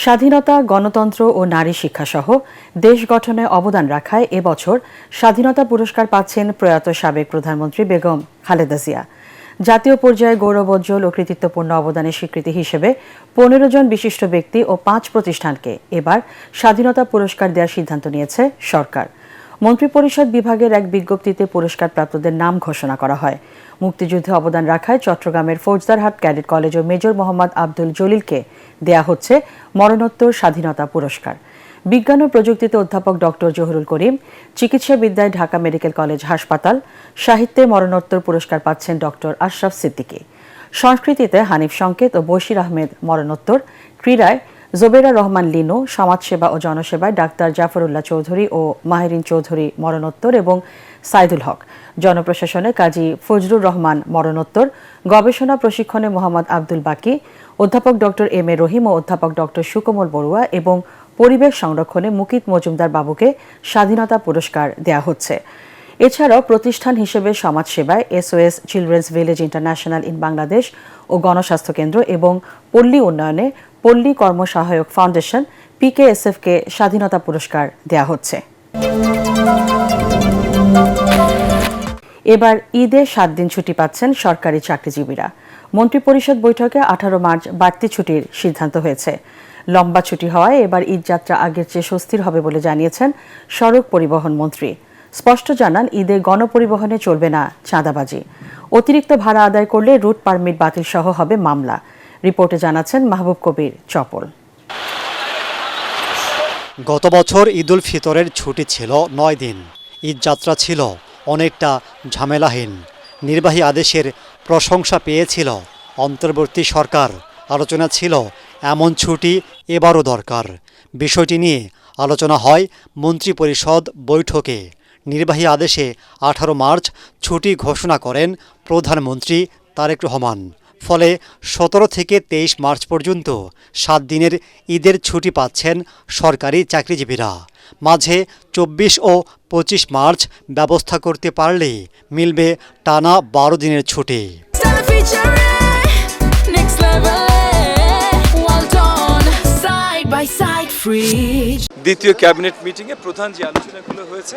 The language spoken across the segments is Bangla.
স্বাধীনতা, গণতন্ত্র ও নারী শিক্ষাসহ দেশ গঠনে অবদান রাখায় এবছর স্বাধীনতা পুরস্কার পাচ্ছেন প্রয়াত সাবেক প্রধানমন্ত্রী বেগম খালেদা জিয়া। জাতীয় পর্যায়ে গৌরবোজ্জ্বল ও কৃতিত্বপূর্ণ অবদানের স্বীকৃতি হিসেবে ১৫ জন বিশিষ্ট ব্যক্তি ও ৫ প্রতিষ্ঠানকে এবার স্বাধীনতা পুরস্কার দেওয়ার সিদ্ধান্ত নিয়েছে সরকার। মন্ত্রিপরিষদ বিভাগের এক বিজ্ঞপ্তিতে পুরস্কারপ্রাপ্তদের নাম ঘোষণা করা হয়। মুক্তিযুদ্ধে অবদান রাখায় চট্টগ্রামের ফৌজদারহাট ক্যাডেট কলেজ ও মেজর মোহাম্মদ আব্দুল জলিলকে দেয়া হচ্ছে মরণোত্তর স্বাধীনতা পুরস্কার। বিজ্ঞান ও প্রযুক্তিতে অধ্যাপক ডক্টর জহুরুল করিম, চিকিৎসাবিদ্যায় ঢাকা মেডিকেল কলেজ হাসপাতাল, সাহিত্যে মরণোত্তর পুরস্কার পাচ্ছেন ডক্টর আশরাফ সিদ্দিকী, সংস্কৃতিতে হানিফ সংকেত ও বশির আহমেদ মরণোত্তর, ক্রীড়ায় জোবেরা রহমান লিনু, সমাজসেবা ও জনসেবায় ডাক্তার জাফরুল্লাহ চৌধুরী ও মাহেরিন চৌধুরী মরণোত্তর এবং সাইদুল হক, জনপ্রশাসনে কাজী ফজলুর রহমান মরণোত্তর, গবেষণা প্রশিক্ষণে মোহাম্মদ আব্দুল বাকি, অধ্যাপক ডক্টর এম এ রহিম ও অধ্যাপক ডক্টর সুকোমল বড়ুয়া এবং পরিবেশ সংরক্ষণে মুকিত মজুমদার বাবুকে স্বাধীনতা পুরস্কার দেয়া হচ্ছে। এছাড়াও প্রতিষ্ঠান হিসেবে সমাজসেবায় SOS children's village international in Bangladesh ও গণস্বাস্থ্য কেন্দ্র এবং পল্লী উন্নয়নে পল্লী কর্মসহায়ক ফাউন্ডেশন PKSF-কে স্বাধীনতা পুরস্কার দেয়া হচ্ছে। এবার ঈদে 7 দিন ছুটি পাচ্ছেন সরকারি চাকরিজীবীরা। মন্ত্রিপরিষদ বৈঠকে 18 মার্চ বাড়তি ছুটির সিদ্ধান্ত হয়েছে। লম্বা ছুটি হওয়ায় এবার ঈদযাত্রা আগের চেয়ে স্বস্তির হবে বলে জানিয়েছেন সড়ক পরিবহন মন্ত্রী। স্পষ্ট জানান, ঈদে গণপরিবহনে চলবে না চাঁদাবাজি। অতিরিক্ত ভাড়া আদায় করলে রুট পারমিট বাতিল সহ হবে মামলা। রিপোর্টে জানাচ্ছেন মাহবুব কবির চপল। গত বছর ঈদুল ফিতরের ছুটি ছিল 9 দিন। ঈদযাত্রা ছিল অনেকটা ঝামেলাহীন। নির্বাহী আদেশের প্রশংসা পেয়েছিল অন্তর্বর্তী সরকার। আলোচনা ছিল এমন ছুটি এবারও দরকার। বিষয়টি নিয়ে আলোচনা হয় মন্ত্রিপরিষদ বৈঠকে। নির্বাহী আদেশে 18 মার্চ ছুটি ঘোষণা করেন প্রধানমন্ত্রী তারেক রহমান। ফলে 17 থেকে 23 মার্চ পর্যন্ত 7 দিনের ঈদের ছুটি পাচ্ছেন সরকারি চাকরিজীবীরা। মাঝে 24 ও 25 মার্চ ব্যবস্থা করতে পারলেই মিলবে টানা 12 দিনের ছুটি। দ্বিতীয় ক্যাবিনেট মিটিংয়ে প্রধান যে আলোচনাগুলো হয়েছে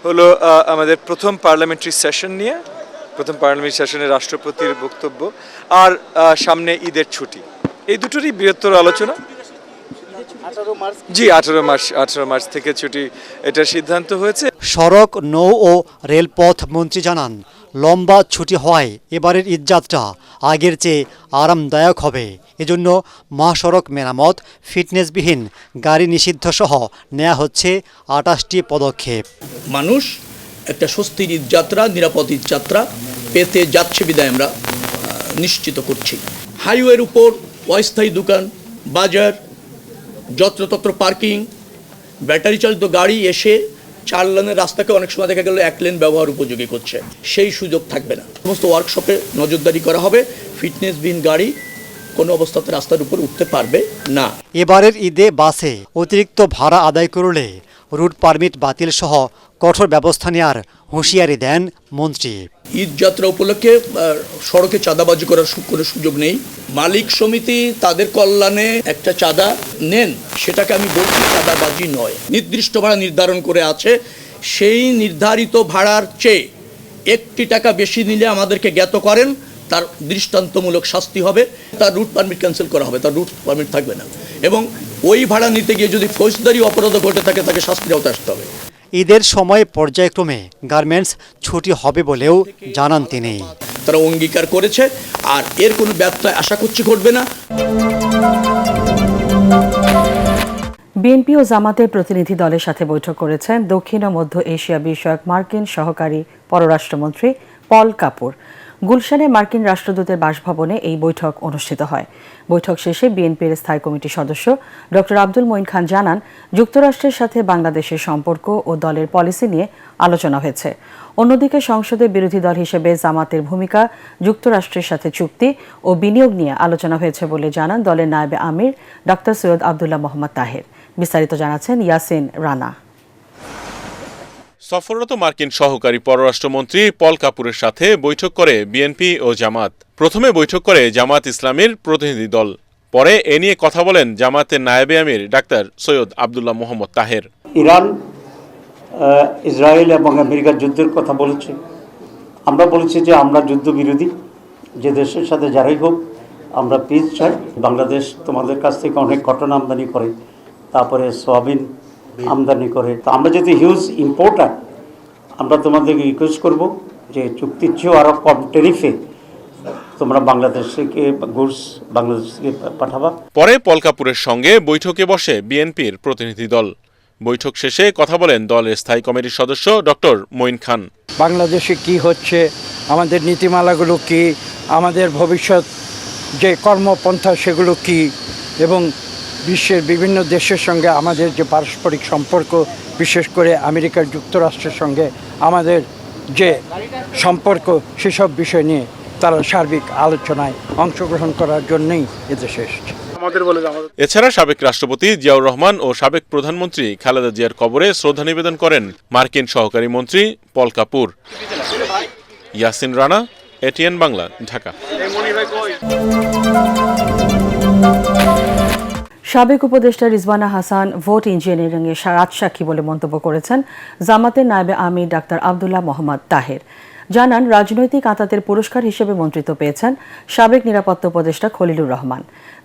হলো আমাদের প্রথম পার্লামেন্টারি সেশন নিয়ে, প্রথম পার্লামেন্টারি সেশনে রাষ্ট্রপতির বক্তব্য আর সামনে ঈদের ছুটি, এই দুটোরই বৃহত্তর আলোচনা। 18 মার্চ থেকে ছুটি, এটার সিদ্ধান্ত হয়েছে। সড়ক, নৌ ও রেলপথ মন্ত্রী জানান, লম্বা ছুটি হওয়ায় এবারের ঈদযাত্রা আগের চেয়ে আরামদায়ক হবে। এজন্য মহাসড়ক মেরামত, ফিটনেসবিহীন গাড়ি নিষিদ্ধ সহ নেওয়া হচ্ছে 28টি পদক্ষেপ। মানুষ একটা স্বস্তির ঈদযাত্রা, নিরাপদ ঈদযাত্রা পেতে যাচ্ছে বিদায় আমরা নিশ্চিত করছি। হাইওয়ের উপর অস্থায়ী দোকান, বাজার, যত্রতত্র পার্কিং, ব্যাটারি চালিত গাড়ি এসে 4 লেনের রাস্তাকে অনেক সময় দেখা গেল 1 লেন ব্যবহার উপযোগী করছে, সেই সুযোগ থাকবে না। সমস্ত ওয়ার্কশপে নজরদারি করা হবে, ফিটনেসবিহীন গাড়ি কোনো অবস্থাতে রাস্তার উপর উঠতে পারবে না। এবারের ঈদে বাসে অতিরিক্ত ভাড়া আদায় করলে রুট পারমিট বাতিল সহ কঠোর ব্যবস্থা নেওয়ার হুঁশিয়ারি দেন মন্ত্রী। ঈদযাত্রা উপলক্ষে সড়কে চাঁদাবাজি করার কোনো সুযোগ নেই। মালিক সমিতি তাদের কল্যাণে একটা চাঁদা নেন, সেটাকে আমি বলছি চাঁদাবাজি নয়। নির্দিষ্ট ভাড়া নির্ধারণ করে আছে, সেই নির্ধারিত ভাড়ার চেয়ে 1 টাকা বেশি নিলে আমাদেরকে জ্ঞাত করেন, তার দৃষ্টান্তমূলক শাস্তি হবে, তার রুট পারমিট ক্যান্সেল করা হবে, তার রুট পারমিট থাকবে না। এবং ওই ভাড়া নিতে গিয়ে যদি ফৌজদারি অপরাধ ঘটে থাকে, তাকে শাস্তির আওতায় আসতে হবে। ঈদের সময় পর্যায়ক্রমে গার্মেন্টস ছুটি হবে বলেও জানান তিনি। তারা অঙ্গীকার করেছে, আর এর কোনো ব্যত্যয় আশা করছি ঘটবে না। বিএনপি ও জামাতের প্রতিনিধি দলের সাথে বৈঠক করেছেন দক্ষিণ ও মধ্য এশিয়া বিষয়ক মার্কিন সহকারী পররাষ্ট্রমন্ত্রী পল কাপুর। গুলশানে মার্কিন রাষ্ট্রদূতের বাসভবনে এই বৈঠক অনুষ্ঠিত হয়। বৈঠক শেষে বিএনপির স্থায়ী কমিটির সদস্য ডক্টর আব্দুল মঈন খান জানান, যুক্তরাষ্ট্রের সাথে বাংলাদেশের সম্পর্ক ও দলের পলিসি নিয়ে আলোচনা হয়েছে। অন্যদিকে সংসদে বিরোধী দল হিসেবে জামাতের ভূমিকা, যুক্তরাষ্ট্রের সাথে চুক্তি ও বিনিয়োগ নিয়ে আলোচনা হয়েছে বলে জানান দলের নায়েবে আমির ডাক্তার সৈয়দ আবদুল্লাহ মোহাম্মদ তাহের। বিস্তারিত জানাচ্ছেন ইয়াসিন রানা। সফররত মার্কিন সহকারী পররাষ্ট্রমন্ত্রী পল কাপুরের সাথে বৈঠক করে বিএনপি ও জামাত। প্রথমে বৈঠক করে জামাত ইসলামের প্রতিনিধি দল। পরে এ নিয়ে কথা বলেন জামায়াতের নায়েবে আমির doctor Syed Abdullah Mohammad Taher. Iran Israel এবং আমেরিকার যুদ্ধের কথা বলেছে। আমরা বলেছি যে আমরা যুদ্ধবিরোধী, যে দেশের সাথে যারাই হোক আমরা পিস চাই। বাংলাদেশ তোমাদের কাছ থেকে অনেক কটন আমদানি করে, তারপরে সয়াবিন আমদানি করে। তো আমরা যদি হিউজ ইম্পোর্টার, আমরা তোমাদেরকে রিকোয়েস্ট করব যে চুক্তির চেয়েও আরও কম ট্যারিফে তোমরা বাংলাদেশ থেকে গুডস বাংলাদেশ থেকে পাঠাবা। পরে পলকাপুরের সঙ্গে বৈঠকে বসে বিএনপির প্রতিনিধি দল। বৈঠক শেষে কথা বলেন দলের স্থায়ী কমিটির সদস্য ডক্টর মঈন খান। বাংলাদেশে কি হচ্ছে, আমাদের নীতিমালাগুলো কি, আমাদের ভবিষ্যৎ যে কর্মপন্থা সেগুলো কি, এবং বিশ্বের বিভিন্ন দেশের সঙ্গে আমাদের যে পারস্পরিক সম্পর্ক, বিশেষ করে আমেরিকার যুক্তরাষ্ট্রের সঙ্গে আমাদের যে সম্পর্ক, সেসব বিষয় নিয়ে তারা সার্বিক আলোচনায় অংশগ্রহণ করার জন্যই এদেশে এসেছে। এছাড়া সাবেক রাষ্ট্রপতি জিয়াউর রহমান ও সাবেক প্রধানমন্ত্রী খালেদা জিয়ার কবরে শ্রদ্ধা নিবেদন করেন মার্কিন সহকারী মন্ত্রী পল কাপুর। ইয়াসিন রানা, এটিএন বাংলা, ঢাকা। সাবেক উপদেষ্টা রিজওয়ানা হাসান ভোট ইঞ্জিনিয়ারিংয়ে রাজসাক্ষী বলে মন্তব্য করেছেন জামাতের নায়েবে আমির ডাক্তার আব্দুল্লাহ মোহাম্মদ তাহের। জানান, রাজনৈতিক আতাতের পুরস্কার হিসেবে মন্ত্রিত্ব পেয়েছেন সাবেক নিরাপত্তা উপদেষ্টা খলিলুর রহমান।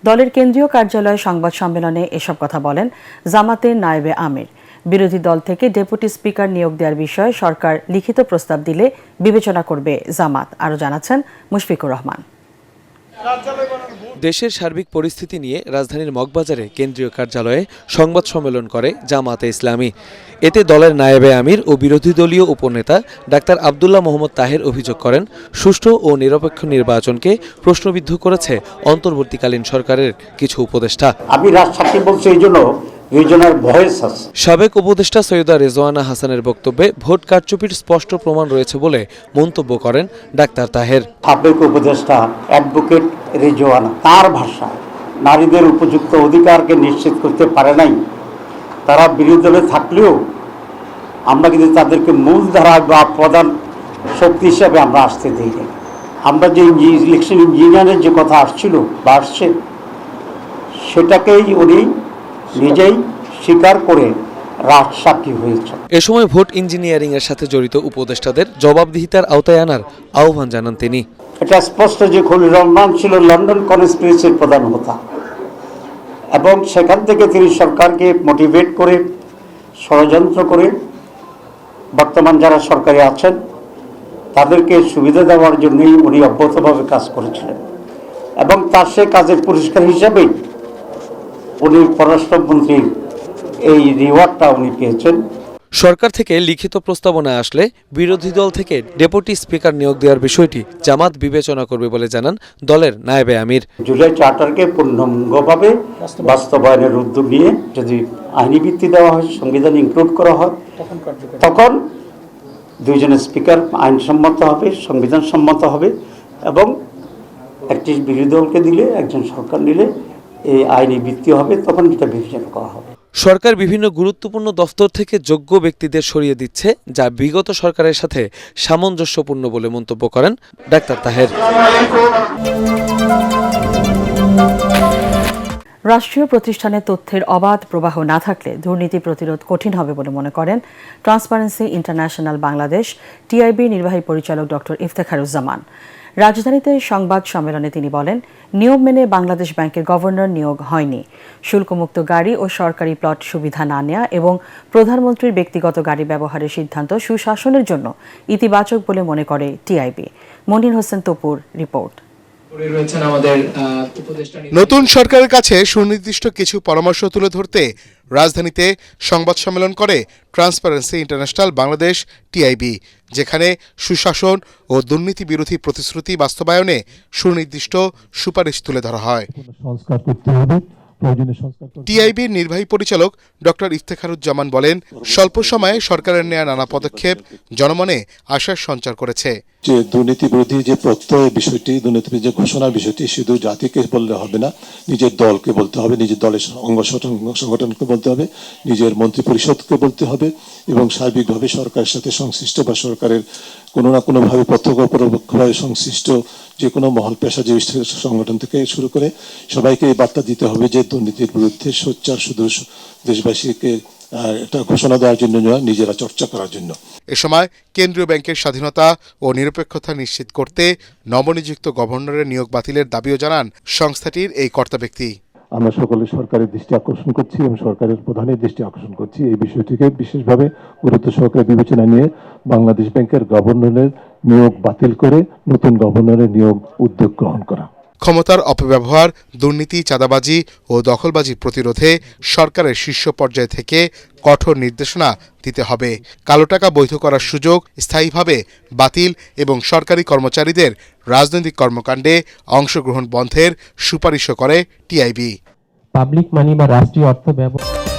দলের কেন্দ্রীয় কার্যালয়ে সংবাদ সম্মেলনে এসব কথা বলেন জামাতের নায়েবে আমির। বিরোধী দল থেকে ডেপুটি স্পিকার নিয়োগ দেওয়ার বিষয়ে সরকার লিখিত প্রস্তাব দিলে বিবেচনা করবে জামাত। আরও জানাচ্ছেন মুশফিকুর রহমান। দেশের সার্বিক পরিস্থিতি নিয়ে রাজধানীর মগবাজারে কেন্দ্রীয় কার্যালয়ে সংবাদ সম্মেলন করে জামায়াতে ইসলামী। এতে দলের নায়েবে আমির ও বিরোধী দলীয় উপনেতা ডাক্তার আব্দুল্লাহ মোহাম্মদ তাহের অভিযোগ করেন, সুষ্ঠু ও নিরপেক্ষ নির্বাচনকে প্রশ্নবিদ্ধ করেছে অন্তর্বর্তীকালীন সরকারের কিছু উপদেষ্টা। আমি রাজসাক্ষী বলছি এই জন্য সাবেক উপদেষ্টা সৈয়দা রেজওয়ানা হাসানের বক্তব্যে ভোট কারচুপির স্পষ্ট প্রমাণ রয়েছে বলে মন্তব্য করেন ডাক্তার তাহের। সাবেক উপদেষ্টা অ্যাডভোকেট রেজওয়ানা তার ভাষায় নারীদের উপযুক্ত অধিকারকে নিশ্চিত করতে পারে নাই। তারা বিরোধী দলে থাকলেও আমরা কিন্তু তাদেরকে মূলধারা বা প্রধান শক্তি হিসাবে আমরা আসতে দিই নাই। আমরা যে ইলেকশন ইঞ্জিনিয়ারের যে কথা আসছিল বা আসছে, সেটাকেই উনি নিজেই স্বীকার করে রাজসাক্ষী হয়েছে। এ সময় ভোট ইঞ্জিনিয়ারিং এর সাথে জড়িত উপদেষ্টাদের জবাবদিহিতার আওতায় আনার আহ্বান জানান তিনি। এটা স্পষ্ট যে খলিলুর রহমান ছিল লন্ডন কনস্পিরেসির প্রধান হোতা, এবং সেখান থেকে তিনি সরকারকে মোটিভেট করে ষড়যন্ত্র করে বর্তমান যারা সরকারে আছেন তাদেরকে সুবিধা দেওয়ার জন্যই উনি অব্যাহতভাবে কাজ করেছিলেন, এবং তার সে কাজের পুরস্কার হিসাবেই উনি পররাষ্ট্রমন্ত্রীর এই রিওয়ার্ডটা উনি পেয়েছেন। সরকার থেকে লিখিত প্রস্তাবনা আসলে বিরোধী দল থেকে ডেপুটি স্পিকার নিয়োগ দেওয়ার বিষয়টি জামাত বিবেচনা করবে বলে জানান দলের নায়েবে আমির। জুলাই চার্টারকে পূর্ণাঙ্গভাবে বাস্তবায়নের উদ্যোগ নিয়ে যদি আইনি ভিত্তি দেওয়া হয়, সংবিধান ইনক্লুড করা হয়, তখন দুইজনের স্পিকার আইনসম্মত হবে, সংবিধান সম্মত হবে, এবং একটি বিরোধী দলকে দিলে একজন সরকার নিলে এই আইনি ভিত্তি হবে, তখন এটা বিবেচনা করা হবে। সরকার বিভিন্ন গুরুত্বপূর্ণ দফতর থেকে যোগ্য ব্যক্তিদের সরিয়ে দিচ্ছে, যা বিগত সরকারের সাথে সামঞ্জস্যপূর্ণ বলে মন্তব্য করেন ডাক্তার তাহের। রাষ্ট্রীয় প্রতিষ্ঠানে তথ্যের অবাধ প্রবাহ না থাকলে দুর্নীতি প্রতিরোধ কঠিন হবে বলে মনে করেন ট্রান্সপারেন্সি ইন্টারন্যাশনাল বাংলাদেশ টিআইবি নির্বাহী পরিচালক ডক্টর ইফতেখারুজ্জামান। রাজধানীতে সংবাদ সম্মেলনে তিনি বলেন, নিয়ম মেনে বাংলাদেশ ব্যাংকের গভর্নর নিয়োগ হয়নি। শুল্কমুক্ত গাড়ি ও সরকারি প্লট সুবিধা না নেওয়া এবং প্রধানমন্ত্রীর ব্যক্তিগত গাড়ি ব্যবহারের সিদ্ধান্ত সুশাসনের জন্য ইতিবাচক বলে মনে করে টিআইবি। মনির হোসেন তপুর রিপোর্ট। নতুন সরকারের কাছে সুনির্দিষ্ট কিছু পরামর্শ তুলে ধরতে রাজধানীতে সংবাদ সম্মেলন করে ট্রান্সপারেন্সি ইন্টারন্যাশনাল বাংলাদেশ টিআইবি, যেখানে সুশাসন ও দুর্নীতি বিরোধী প্রতিশ্রুতি বাস্তবায়নে সুনির্দিষ্ট সুপারিশ তুলে ধরা হয়। টিআইবির নির্বাহী পরিচালক ডক্টর ইফতেখারুজ্জামান বলেন, স্বল্প সময়ে সরকারের নেয়া নানা পদক্ষেপ জনমনে আশার সঞ্চার করেছে। যে দুর্নীতি বিরোধী যে প্রত্যয় বিষয়টি, দুর্নীতি যে ঘোষণার বিষয়টি শুধু জাতিকে বললে হবে না, নিজের দলকে বলতে হবে, নিজের দলের সংগঠনকে বলতে হবে, নিজের মন্ত্রী পরিষদকে বলতে হবে এবং সার্বিকভাবে সরকারের সাথে সংশ্লিষ্ট বা সরকারের কোনো না কোনোভাবে প্রত্যক্ষ পরোক্ষভাবে সংশ্লিষ্ট যে কোনো মহল পেশাজীবী সংগঠন থেকে শুরু করে সবাইকে এই বার্তা দিতে হবে যে দুর্নীতির বিরুদ্ধে সোচ্চার শুধু দেশবাসীকে এটা ঘোষণা দেওয়ার জন্য নয়, নিজেরা চর্চা করার জন্য। এ সময় কেন্দ্রীয় ব্যাংকের স্বাধীনতা ও নিরপেক্ষতা নিশ্চিত করতে নবনিযুক্ত গভর্নরের নিয়োগ বাতিলের দাবিও জানান সংস্থাটির এই কর্তা ব্যক্তি। আমরা সকলে সরকারের দৃষ্টি আকর্ষণ করছি এবং সরকারের প্রধানের দৃষ্টি আকর্ষণ করছি এই বিষয়টিকে বিশেষভাবে গুরুত্ব সহকারে বিবেচনা নিয়ে বাংলাদেশ ব্যাংকের গভর্নরের নিয়োগ বাতিল করে নতুন গভর্নরের নিয়োগ উদ্যোগ গ্রহণ করা। ক্ষমতার অপব্যবহার, দুর্নীতি, চাঁদাবাজি ও দখলবাজি প্রতিরোধে সরকারের শীর্ষ পর্যায় থেকে কঠোর নির্দেশনা দিতে হবে। কালো টাকা বৈধ করার সুযোগ স্থায়ীভাবে বাতিল এবং সরকারি কর্মচারীদের রাজনৈতিক কর্মকাণ্ডে অংশগ্রহণ বন্ধের সুপারিশও করে টিআইবি। পাবলিক মানি বা রাষ্ট্রীয় অর্থ ব্যবহার